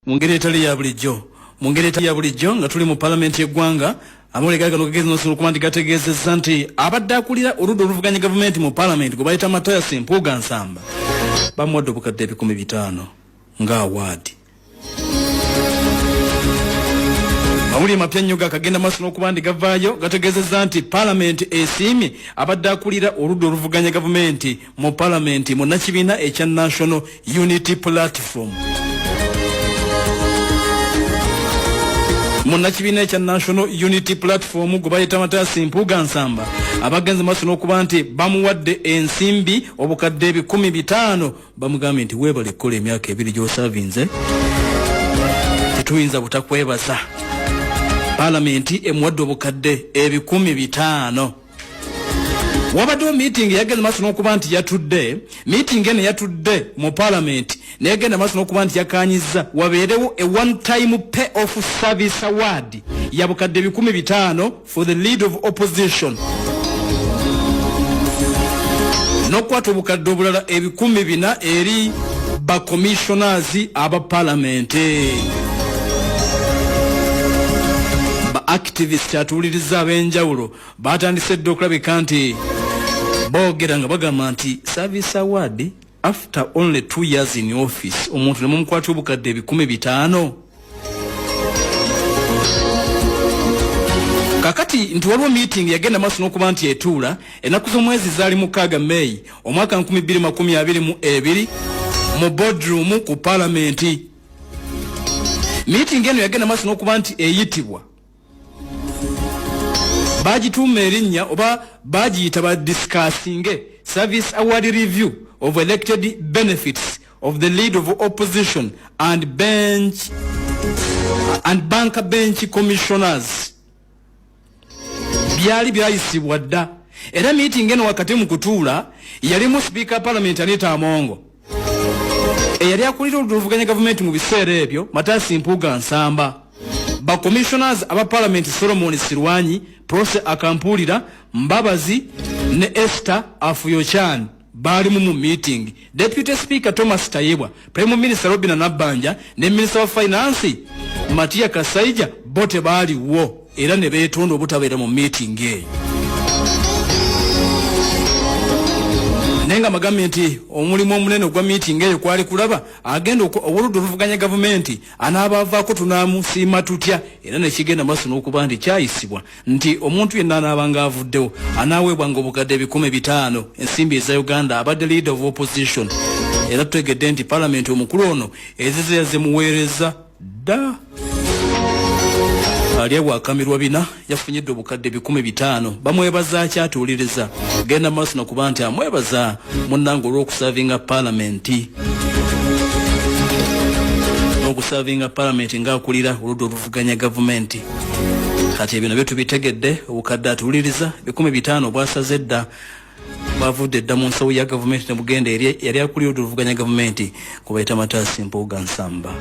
Mungere etali ya bulijjo nga tuli mu parliament y'eggwanga amawulire gaagano gagezi n'osula okuba nti gategeezezza nti abadde akulira oludda oluvuganya gavumenti mu parliament gwe bayita Matayasi Mpuuga Nsamba bamuwadde obukadde 500 nga award. Amawulire mapya nnyo gakagenda maaso n'okuba nti gavaayo gategeezezza nti parliament esiimye abadde akulira oludda oluvuganya gavumenti mu parliament mu nnakibiina ekya National Unity Platform. Munnakibina ekya National Unity Platform gwe bayita Matayasi Mpuuga Nsamba abagenze maaso n'okuba nti bamuwadde ensimbi obukadde 500 bamugambye nti weebale kukola emyaka 2 gy'osavinze tetuyinza butakwebaza. Parliament emuwadde obukadde 500. Wabaddewo meeting yagenda maaso n'okuba nti yatudde meeting eno yatudde mu parliament negenda maaso n'okuba nti yakanyiza wabeerewo a one time pay off service award ya bukadde 500 for the lead of opposition n'okukwata obukadde obulala 400 eri ba commissioners aba parliament. Activists atuuliriza ab'enjawulo batandise dde okulabika nti boogera nga bagamba nti service award after only 2 years in office omuntu ne mumukwata obukadde 500. Kakati nti waliwo meeting yagenda maaso n'okuba nti etuula ennaku z'omwezi zaali 6 May omwaka 2022 mu boardroom ku parliament. Meeting eno yagenda maaso n'okuba nti eyitibwa bagituuma erinnya oba bagiyita ba discussing service award review of elected benefits of the lead of opposition and banker bench commissioners. Byali byayisibwa dda era meeting eno wakati mu kutuula yalimu speaker parliament Anita Amongo eyali akulira oluvuganya gavumenti mu biseera ebyo Matayasi Mpuuga Nsamba, ba commissioners aba parliament Solomon Sirwanyi, Prose Akampulira, Mbabazi ne Esther Afuyochan bali mu meeting. Deputy Speaker Thomas Tayebwa, Prime Minister Robina Nabanja ne Minister of Finance Matia Kasaija bote bali wo era ne beetonda obutabeera mu meeting eyo. Nenga magamye nti omulimu omunene ogwa meeting eyo kwali kulaba agenda oludda oluvuganya gavumenti anaabavaako tunaamusiima tutya era nekigenda maaso n'okuba nti kyayisibwa nti omuntu yenna anaabanga avuddewo anaaweebwanga obukadde 500 ensimbi eza Uganda abadde leader of opposition. Era tutegedde nti parliament omukulu ono ezize yazimuweereza dda. Aliyewa akamirwa bina yafunyidde obukadde 500 bamwebaza kyatuuliriza genda maaso n'okuba nti amwebaza munnange olw'okusavinga parliament n'okusavinga parliament ng'akulira oludda oluvuganya gavumenti. Kati ebyo nabyo tubitegedde obukadde atuuliriza 500 bwasaze dda bavudde dda mu nsawo ya gavumenti ne bugenda yali akulira oludda oluvuganya gavumenti kubayita Matayasi Mpuuga Nsamba.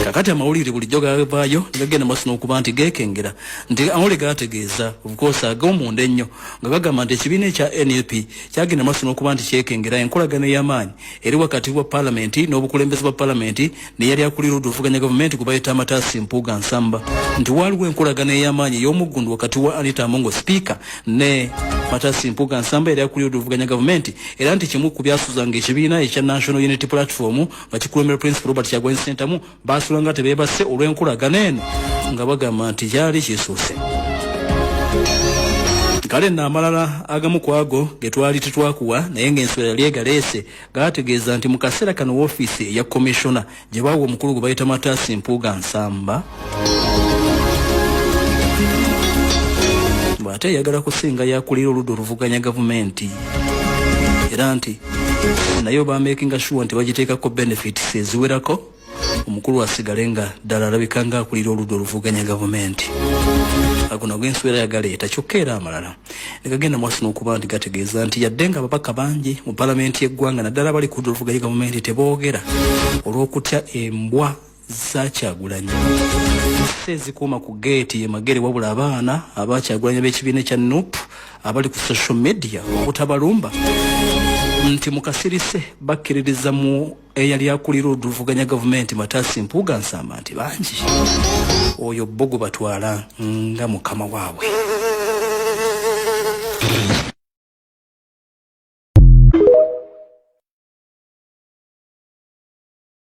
Kakati amawulire bulijjo gavaayo gagenda maaso n'okuba nti geekengera nti amawulire gategeeza of course ag'omunda ennyo nga gagamba nti ekibiina ekya NLP kyagenda maaso n'okuba nti kyekengera enkolagano ey'amaanyi eri wakati wa parliament n'obukulembeze bwa parliament ne yali akulira oludda oluvuganya gavumenti gwe bayita Matayasi Mpuuga Nsamba nti waaliwo enkolagano ey'amaanyi ey'omuggundu wakati wa Anita Amongo speaker ne Matayasi Mpuuga Nsamba yali akulira oludda oluvuganya gavumenti era nti kimu ku byasuzanga ekibiina ekya National Unity Platform nga kikulembera Principal Robert Kyagulanyi Ssentamu nga tebeebase olw'enkolagano eno nga bagamba nti kyali kisuuse. Kale n'amalala agamu ku ago ge twali tetwakuwa naye ng'enswera yali egaleese gaategeeza nti mu kaseera kano woofiisi ya komishona gye baawa omukulu gwe bayita Matayasi Mpuuga Nsamba bw'ate yagala kusinga yakulira oludda oluvuganya gavumenti era nti naye bamakinga sure nti bagiteekako benefits eziwerako omukulu asigale nga ddala alabika nga akulira oludda oluvuganya gavumenti. Ago nago enswera yagaleeta kyokka era amalala ne gagenda maaso n'okuba nti gategeeza nti yadde nga ababaka bangi mu palamenti y'eggwanga naddala bali ku ludda oluvuganya gavumenti teboogera olw'okutya embwa za Kyagulanyi ezikuuma ku geeti ye magere wabula abaana aba Kyagulanyi b'ekibiina kya NUP abali ku social media obutabalumba nti mukasirise bakkiririza mu eyali akulira oluvuganya gavumenti Mpuuga nsamba nti bangi oyo Bogo batwala nga mukama waabwe.